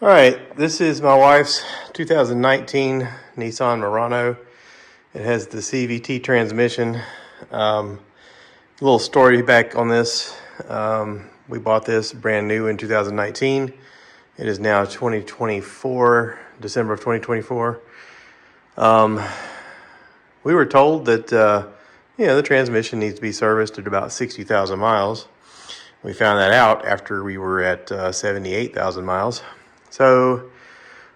All right, this is my wife's 2019 Nissan Murano. It has the CVT transmission. A little story back on this. We bought this brand new in 2019. It is now 2024, December of 2024. We were told that the transmission needs to be serviced at about 60,000 miles. We found that out after we were at 78,000 miles. So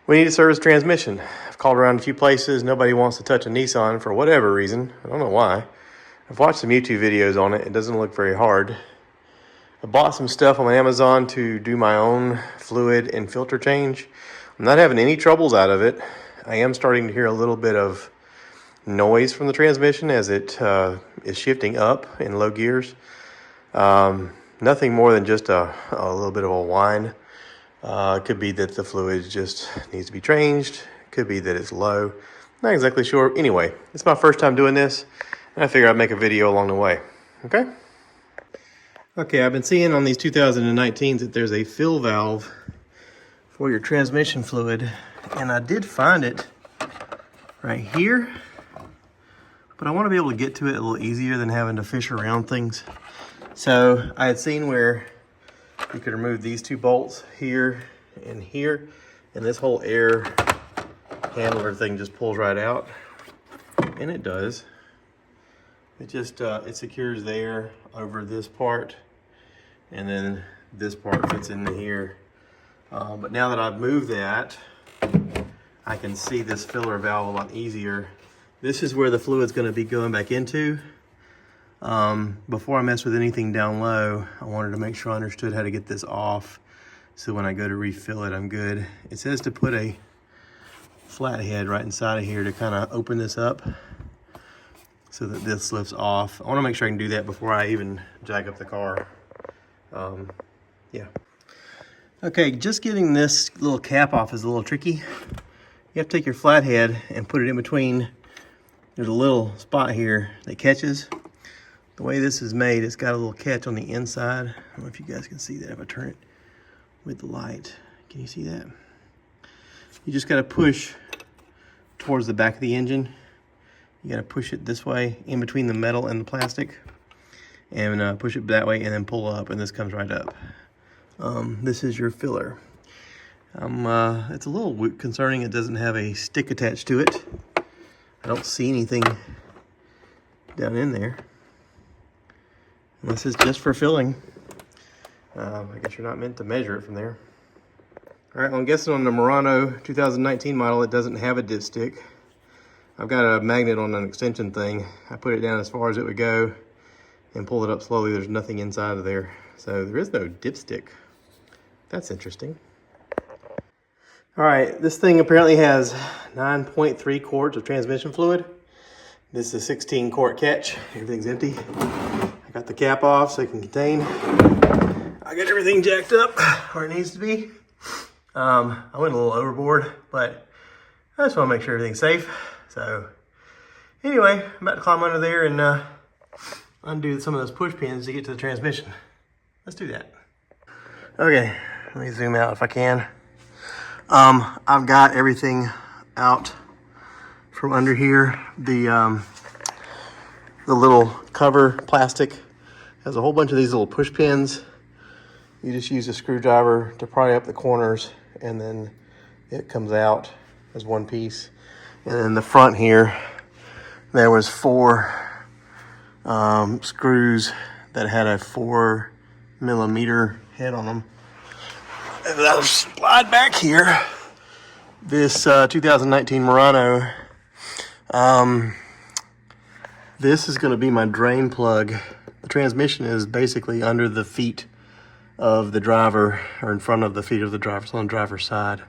we need to service transmission. I've called around a few places. Nobody wants to touch a Nissan for whatever reason. I don't know why. I've watched some YouTube videos on it. It doesn't look very hard. I bought some stuff on Amazon to do my own fluid and filter change. I'm not having any troubles out of it. I am starting to hear a little bit of noise from the transmission as it is shifting up in low gears. Nothing more than just a little bit of a whine. It could be that the fluid just needs to be changed. Could be that it's low. Not exactly sure. Anyway, it's my first time doing this, and I figured I'd make a video along the way. Okay, I've been seeing on these 2019s that there's a fill valve for your transmission fluid, and I did find it right here, but I want to be able to get to it a little easier than having to fish around things. So I had seen where you could remove these two bolts here, and this whole air handler thing just pulls right out, and it does. It just it secures there over this part, and then this part fits into here. But now that I've moved that, I can see this filler valve a lot easier. This is where the fluid's going to be going back into. Before I mess with anything down low, I wanted to make sure I understood how to get this off, so when I go to refill it, I'm good. It says to put a flathead right inside of here to kind of open this up so that this lifts off. I want to make sure I can do that before I even jack up the car. Yeah. Okay, just getting this little cap off is a little tricky. You have to take your flathead and put it in between. There's a little spot here that catches. The way this is made, it's got a little catch on the inside. I don't know if you guys can see that if I turn it with the light. Can you see that? You just got to push towards the back of the engine. You got to push it this way in between the metal and the plastic, and push it that way, and then pull up, and this comes right up. This is your filler. It's a little concerning it doesn't have a stick attached to it. I don't see anything down in there. This is just for filling. I guess you're not meant to measure it from there. All right, well, I'm guessing on the Murano 2019 model, it doesn't have a dipstick. I've got a magnet on an extension thing. I put it down as far as it would go and pull it up slowly. There's nothing inside of there. So there is no dipstick. That's interesting. All right, this thing apparently has 9.3 quarts of transmission fluid. This is a 16 quart catch. Everything's empty. I got the cap off so it can contain. I got everything jacked up where it needs to be. I went a little overboard, but I just want to make sure everything's safe. So anyway, I'm about to climb under there and undo some of those push pins to get to the transmission. Let's do that. Okay, let me zoom out if I can. I've got everything out from under here. The little cover plastic has a whole bunch of these little push pins. You just use a screwdriver to pry up the corners, and then it comes out as one piece. And in the front here, there was 4 screws that had a 4mm head on them. And I'll slide back here. This 2019 Murano, this is going to be my drain plug. The transmission is basically under the feet of the driver, or in front of the feet of the driver, so on the driver's side.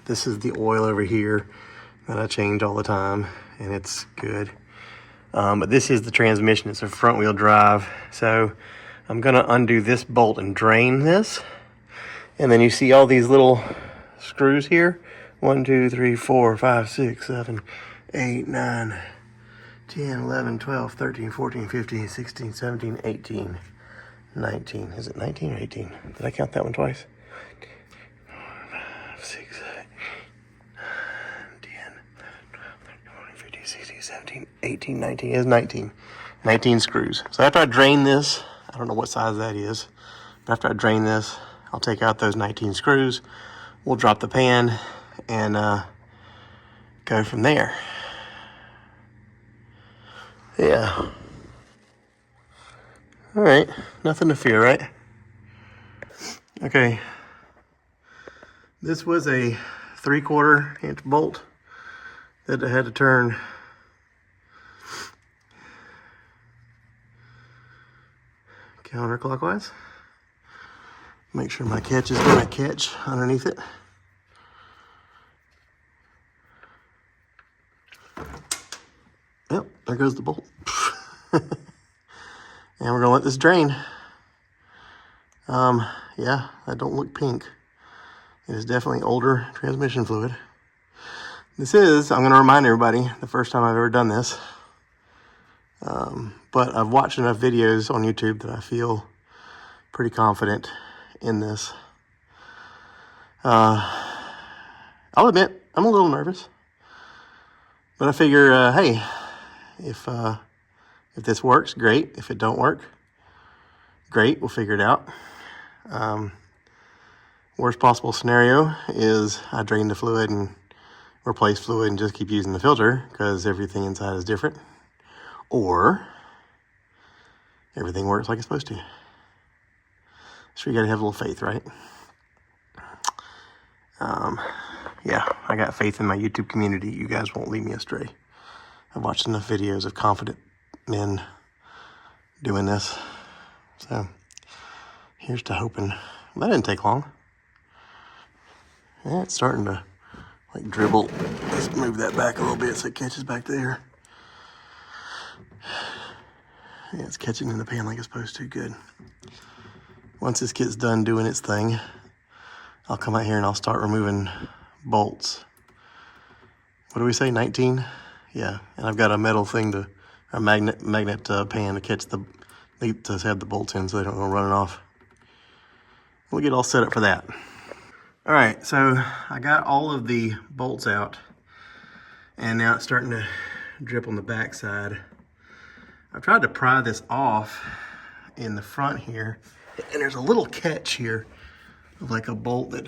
This is the oil over here that I change all the time, and it's good. But this is the transmission. It's a front wheel drive. So I'm going to undo this bolt and drain this. And then you see all these little screws here. 1, 2, 3, 4, 5, 6, 7, 8, 9, 10, 11, 12, 13, 14, 15, 16, 17, 18, 19. Is it 19 or 18? Did I count that one twice? 17, 18, 19, is 19. 19 screws. So after I drain this, I don't know what size that is, but after I drain this, I'll take out those 19 screws. We'll drop the pan and go from there. Yeah. All right, nothing to fear, right? Okay. This was a 3/4 inch bolt that I had to turn counterclockwise. Make sure my catch is going to catch underneath it. Yep, there goes the bolt. And we're gonna let this drain. Yeah, that don't look pink. It is definitely older transmission fluid. This is, I'm gonna remind everybody, the first time I've ever done this. But I've watched enough videos on YouTube that I feel pretty confident in this. I'll admit, I'm a little nervous. But I figure, hey, if this works, great. If it don't work, great, we'll figure it out. Worst possible scenario is I drain the fluid and replace fluid and just keep using the filter because everything inside is different. Or everything works like it's supposed to. So you gotta have a little faith, right? Yeah, I got faith in my YouTube community. You guys won't lead me astray. I've watched enough videos of confident men doing this. So here's to hoping. Well, that didn't take long. Yeah, it's starting to like dribble. Let's move that back a little bit so it catches back there. Yeah, it's catching in the pan like it's supposed to. Good. Once this gets done doing its thing, I'll come out here and I'll start removing bolts. What do we say, 19? Yeah, and I've got a metal thing a magnet pan to catch to have the bolts in so they don't go running off. We'll get all set up for that. All right, so I got all of the bolts out and now it's starting to drip on the back side. I've tried to pry this off in the front here, and there's a little catch here of like a bolt that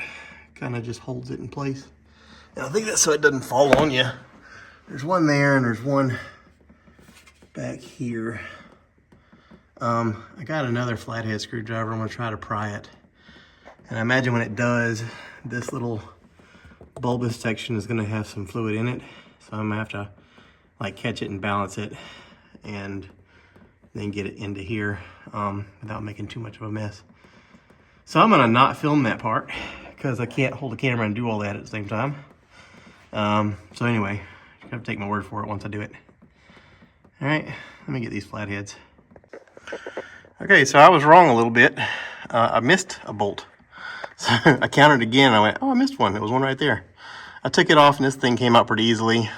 kind of just holds it in place. And I think that's so it doesn't fall on you. There's one there and there's one back here. I got another flathead screwdriver. I'm gonna try to pry it. And I imagine when it does, this little bulbous section is gonna have some fluid in it. So I'm gonna have to like catch it and balance it and then get it into here without making too much of a mess. So I'm gonna not film that part because I can't hold the camera and do all that at the same time. So anyway, you have to take my word for it once I do it. All right, let me get these flatheads. Okay, so I was wrong a little bit. I missed a bolt. So I counted again. I went, oh, I missed one. There was one right there. I took it off and this thing came out pretty easily.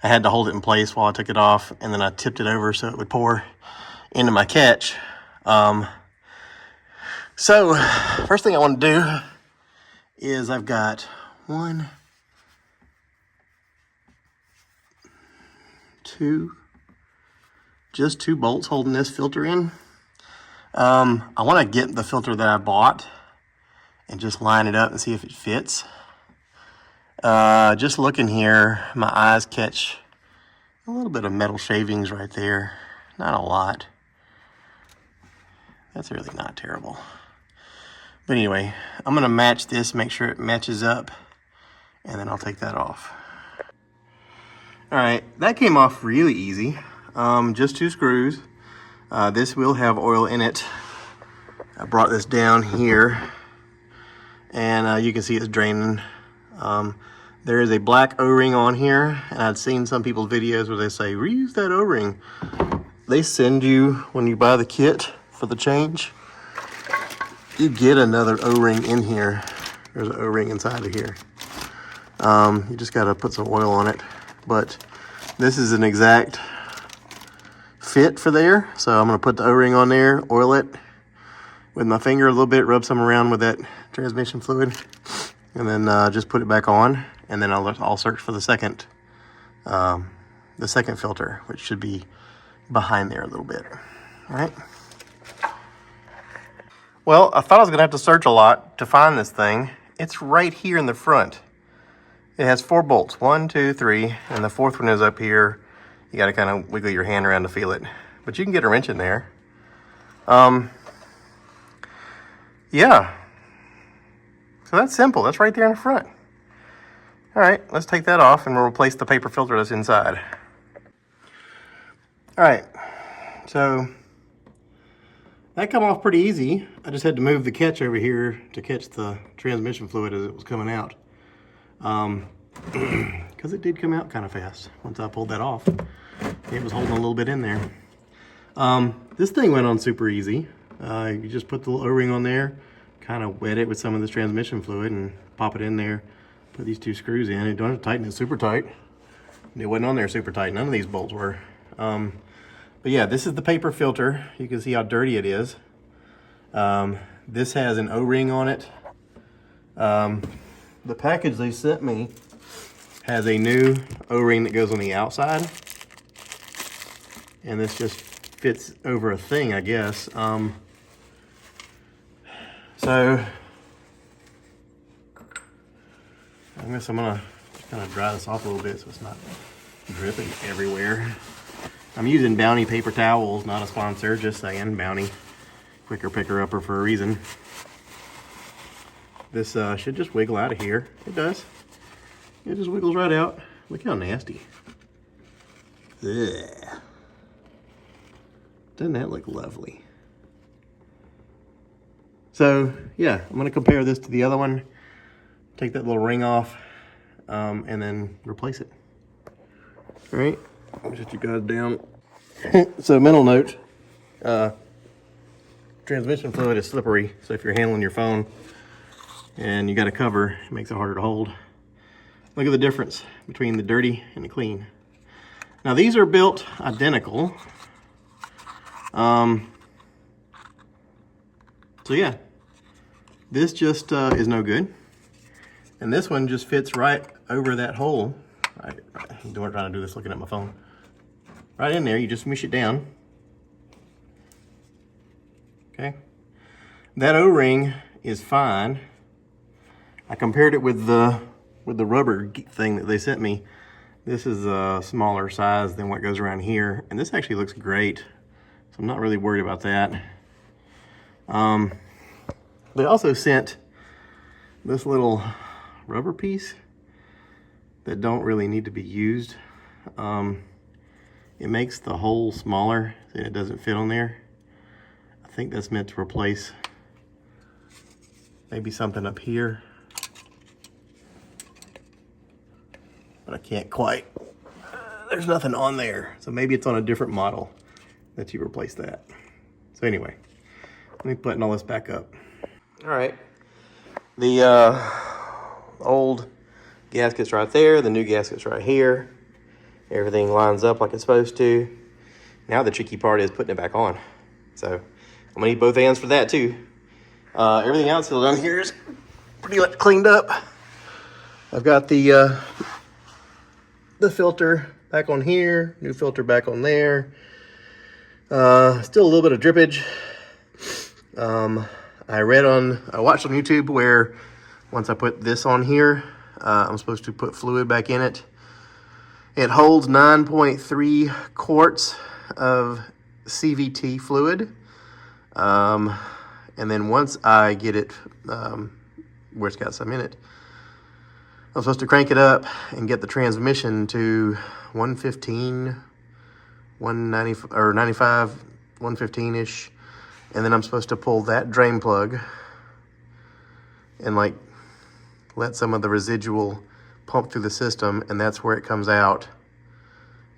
I had to hold it in place while I took it off, and then I tipped it over so it would pour into my catch. So first thing I want to do is I've got just two bolts holding this filter in. I want to get the filter that I bought and just line it up and see if it fits. Just looking here, my eyes catch a little bit of metal shavings right there. Not a lot. That's really not terrible. But anyway, I'm gonna match this, make sure it matches up, and then I'll take that off. All right, that came off really easy. Just two screws. This will have oil in it. I brought this down here, and you can see it's draining. There is a black O-ring on here, and I've seen some people's videos where they say, reuse that O-ring. They send you, when you buy the kit for the change, you get another O-ring in here. There's an O-ring inside of here. You just gotta put some oil on it. But this is an exact fit for there. So I'm gonna put the O-ring on there, oil it with my finger a little bit, rub some around with that transmission fluid, and then just put it back on. And then I'll search for the second the second filter, which should be behind there a little bit. All right. Well, I thought I was gonna have to search a lot to find this thing. It's right here in the front. It has 4 bolts, 1, 2, 3, and the 4th one is up here. You gotta kind of wiggle your hand around to feel it, but you can get a wrench in there. Yeah. So that's simple. That's right there in the front. All right, let's take that off and we'll replace the paper filter that's inside. All right, so that come off pretty easy. I just had to move the catch over here to catch the transmission fluid as it was coming out. Because it did come out kind of fast once I pulled that off. It was holding a little bit in there. This thing went on super easy. You just put the little O-ring on there, kind of wet it with some of this transmission fluid and pop it in there. Put these 2 screws in. You don't have to tighten it super tight. It wasn't on there super tight. None of these bolts were. But yeah, this is the paper filter. You can see how dirty it is. This has an O-ring on it. The package they sent me has a new O-ring that goes on the outside. And this just fits over a thing, I guess. So I guess I'm gonna just kind of dry this off a little bit so it's not dripping everywhere. I'm using Bounty paper towels, not a sponsor, just saying. Bounty, quicker picker-upper for a reason. This should just wiggle out of here. It does. It just wiggles right out. Look how nasty. Ugh. Doesn't that look lovely? So yeah, I'm gonna compare this to the other one. Take that little ring off, and then replace it. All right, I'll set you guys down. So mental note, transmission fluid is slippery. So if you're handling your phone and you got a cover, it makes it harder to hold. Look at the difference between the dirty and the clean. Now these are built identical. So yeah, this just is no good. And this one just fits right over that hole. I'm trying to do this looking at my phone. Right in there, you just smush it down. Okay. That O-ring is fine. I compared it with the rubber thing that they sent me. This is a smaller size than what goes around here. And this actually looks great. So I'm not really worried about that. They also sent this little rubber piece that don't really need to be used. It makes the hole smaller and it doesn't fit on there. I think that's meant to replace maybe something up here, but I can't quite. There's nothing on there, so maybe it's on a different model that you replace that. So anyway, let me button all this back up. All right, the old gasket's right there, the new gasket's right here. Everything lines up like it's supposed to. Now the tricky part is putting it back on. So I'm gonna need both hands for that too. Everything else down here is pretty much cleaned up. I've got the filter back on here, new filter back on there. Still a little bit of drippage. I watched on YouTube where once I put this on here, I'm supposed to put fluid back in it. It holds 9.3 quarts of CVT fluid. And then once I get it where it's got some in it, I'm supposed to crank it up and get the transmission to 115, 190 or 95, 115-ish. And then I'm supposed to pull that drain plug and like let some of the residual pump through the system, and that's where it comes out.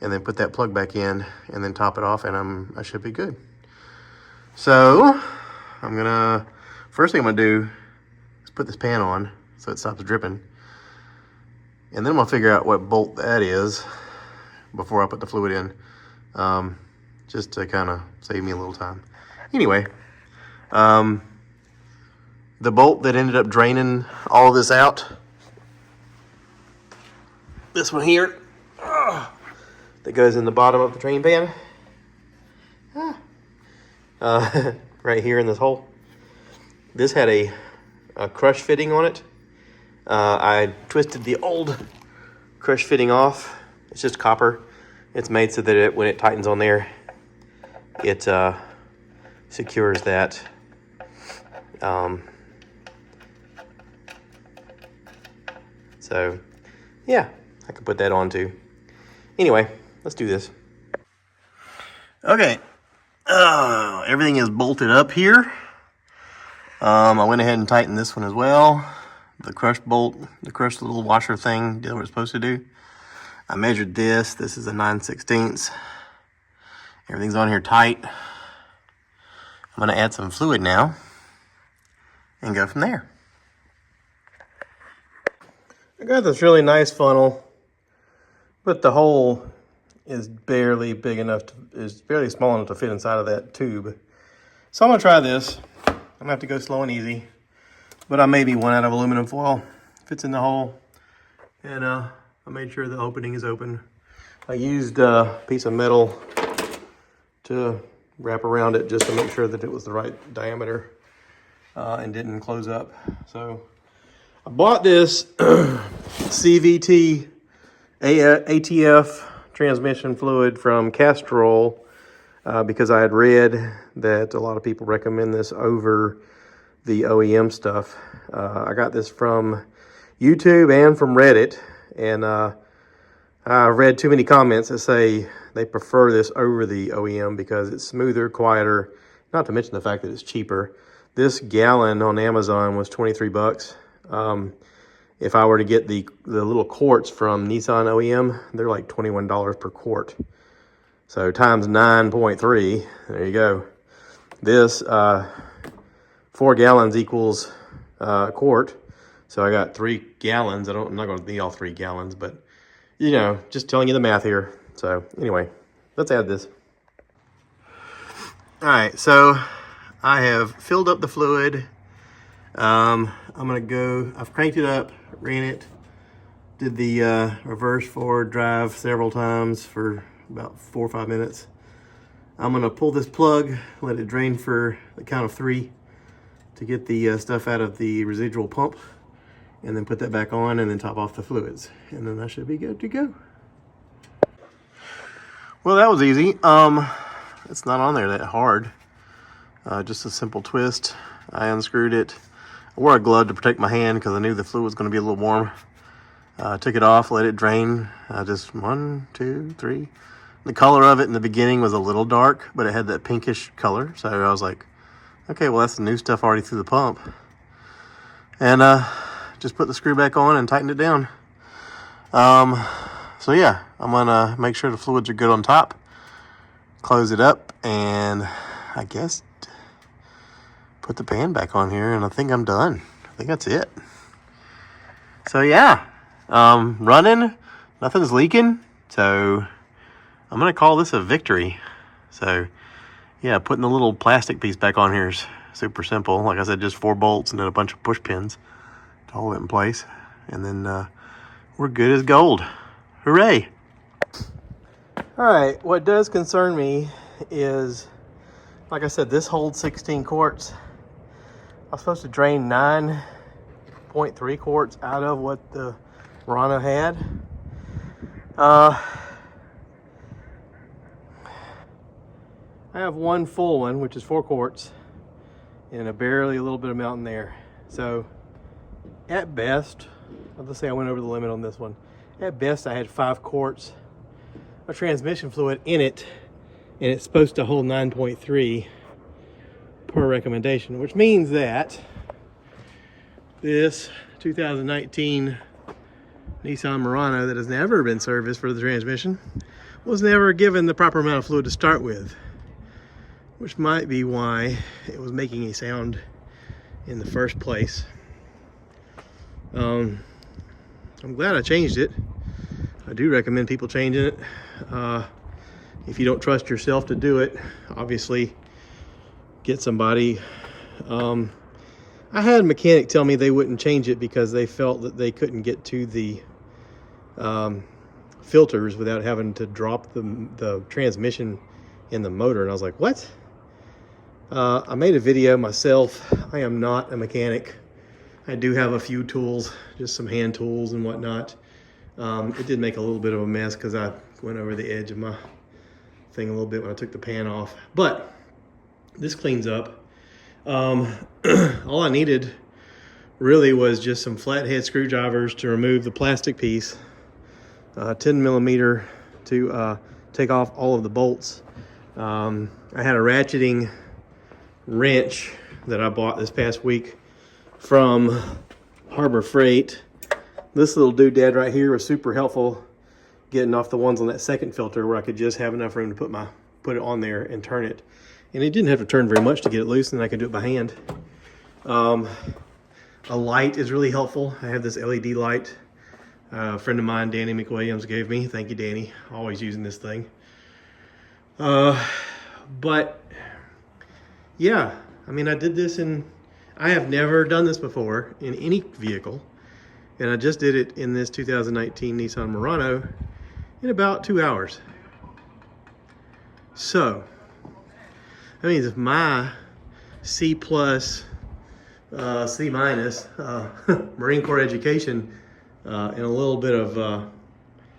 And then put that plug back in and then top it off, and I should be good. So first thing I'm gonna do is put this pan on so it stops dripping. And then I'm gonna figure out what bolt that is before I put the fluid in, just to kind of save me a little time. Anyway, the bolt that ended up draining all of this out, this one here, that goes in the bottom of the drain pan. Right here in this hole. This had a crush fitting on it. I twisted the old crush fitting off. It's just copper. It's made so that when it tightens on there, it secures that. So, yeah, I could put that on too. Anyway, let's do this. Okay, everything is bolted up here. I went ahead and tightened this one as well. The crush bolt, the crush little washer thing did what it's supposed to do. I measured this. This is a 9/16. Everything's on here tight. I'm going to add some fluid now and go from there. I got this really nice funnel, but the hole is barely big enough is barely small enough to fit inside of that tube. So I'm going to try this. I'm going to have to go slow and easy, but I maybe one out of aluminum foil fits in the hole, and I made sure the opening is open. I used a piece of metal to wrap around it just to make sure that it was the right diameter and didn't close up. So I bought this CVT ATF transmission fluid from Castrol because I had read that a lot of people recommend this over the OEM stuff. I got this from YouTube and from Reddit, and I read too many comments that say they prefer this over the OEM because it's smoother, quieter, not to mention the fact that it's cheaper. This gallon on Amazon was 23 bucks. If I were to get the little quarts from Nissan OEM, they're like $21 per quart. So times 9.3, there you go. This 4 gallons equals a quart. So I got 3 gallons. I'm not going to need all 3 gallons, but you know, just telling you the math here. So anyway, let's add this. All right, so I have filled up the fluid. I'm gonna go, I've cranked it up, ran it, did the reverse forward drive several times for about 4 or 5 minutes. I'm gonna pull this plug, let it drain for the count of 3 to get the stuff out of the residual pump, and then put that back on and then top off the fluids. And then I should be good to go. Well, that was easy. It's not on there that hard. Just a simple twist. I unscrewed it. I wore a glove to protect my hand because I knew the fluid was going to be a little warm. Took it off, let it drain. Just 1, 2, 3. The color of it in the beginning was a little dark, but it had that pinkish color. So I was like, okay, well, that's the new stuff already through the pump. And just put the screw back on and tightened it down. So yeah, I'm gonna make sure the fluids are good on top, close it up, and I guess put the pan back on here, and I think I'm done. I think that's it. So yeah, running, nothing's leaking, so I'm gonna call this a victory. So yeah, putting the little plastic piece back on here is super simple. Like I said, just 4 bolts and then a bunch of push pins to hold it in place, and then we're good as gold. Hooray! All right, what does concern me is, like I said, this holds 16 quarts. I was supposed to drain 9.3 quarts out of what the Murano had. I have one full one, which is 4 quarts, and barely a little bit of amount in there. So at best, let's say I went over the limit on this one. At best, I had 5 quarts of transmission fluid in it, and it's supposed to hold 9.3 per recommendation, which means that this 2019 Nissan Murano that has never been serviced for the transmission was never given the proper amount of fluid to start with, which might be why it was making a sound in the first place. I'm glad I changed it. I do recommend people changing it. If you don't trust yourself to do it, obviously get somebody. I had a mechanic tell me they wouldn't change it because they felt that they couldn't get to the filters without having to drop the transmission in the motor. And I was like, what? I made a video myself. I am not a mechanic. I do have a few tools, just some hand tools and whatnot. It did make a little bit of a mess because I went over the edge of my thing a little bit when I took the pan off, but this cleans up. All I needed really was just some flathead screwdrivers to remove the plastic piece, 10 millimeter to take off all of the bolts. I had a ratcheting wrench that I bought this past week from Harbor Freight. This little doodad right here was super helpful getting off the ones on that second filter where I could just have enough room to put it on there and turn it. And it didn't have to turn very much to get it loose, and I could do it by hand. A light is really helpful. I have this LED light a friend of mine, Danny McWilliams, gave me. Thank you, Danny. Always using this thing. But yeah, I mean, I did this I have never done this before in any vehicle. And I just did it in this 2019 Nissan Murano in about 2 hours. So, that means if my C+, C- Marine Corps education and a little bit of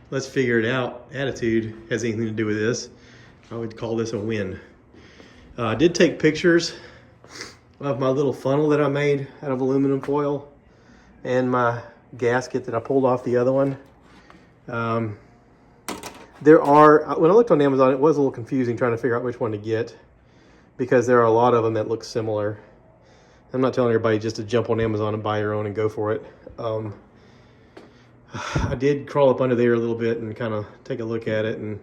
let's figure it out attitude has anything to do with this, I would call this a win. I did take pictures of my little funnel that I made out of aluminum foil and my gasket that I pulled off the other one. When I looked on Amazon, it was a little confusing trying to figure out which one to get because there are a lot of them that look similar. I'm not telling everybody just to jump on Amazon and buy your own and go for it. I did crawl up under there a little bit and kind of take a look at it and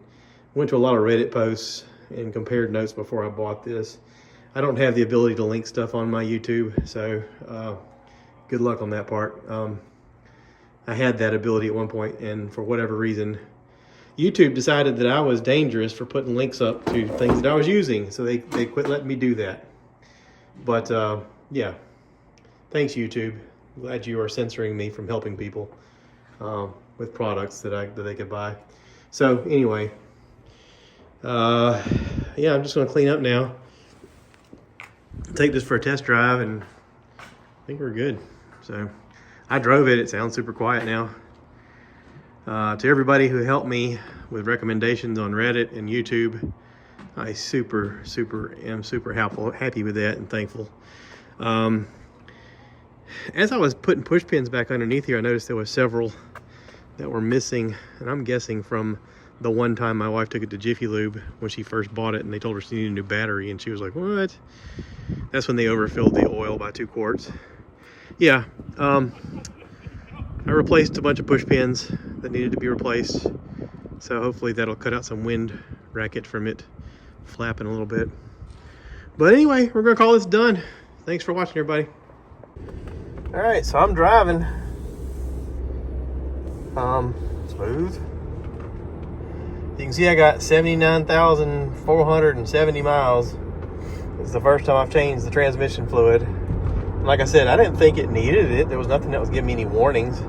went to a lot of Reddit posts and compared notes before I bought this. I don't have the ability to link stuff on my YouTube, so good luck on that part. I had that ability at one point, and for whatever reason, YouTube decided that I was dangerous for putting links up to things that I was using, so they quit letting me do that. But yeah, thanks YouTube. Glad you are censoring me from helping people with products that they could buy. So anyway, yeah, I'm just going to clean up now, take this for a test drive, and I think we're good. So I drove it. It sounds super quiet now. To everybody who helped me with recommendations on Reddit and YouTube, I am super happy with that and thankful. As I was putting push pins back underneath here, I noticed there were several that were missing, and I'm guessing from the one time my wife took it to Jiffy Lube when she first bought it and they told her she needed a new battery, and she was like, what? That's when they overfilled the oil by 2 quarts. Yeah, I replaced a bunch of push pins that needed to be replaced, so hopefully that'll cut out some wind racket from it flapping a little bit. But anyway, we're gonna call this done. Thanks for watching, everybody. All right, so I'm driving. Smooth. You can see I got 79,470 miles. It's the first time I've changed the transmission fluid. Like I said, I didn't think it needed it. There was nothing that was giving me any warnings.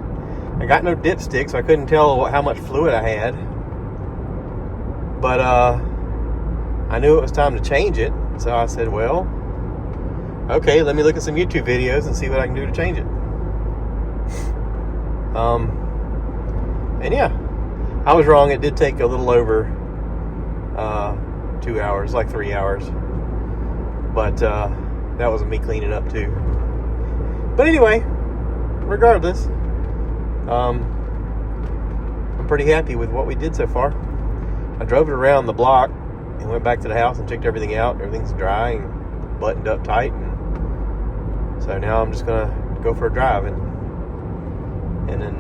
I got no dipstick, so I couldn't tell how much fluid I had. But I knew it was time to change it. So I said, well, okay, let me look at some YouTube videos and see what I can do to change it. And yeah, I was wrong. It did take a little over 2 hours, like 3 hours. But that was me cleaning up too. But anyway, regardless, I'm pretty happy with what we did so far. I drove it around the block and went back to the house and checked everything out. Everything's dry and buttoned up tight. And so now I'm just gonna go for a drive and then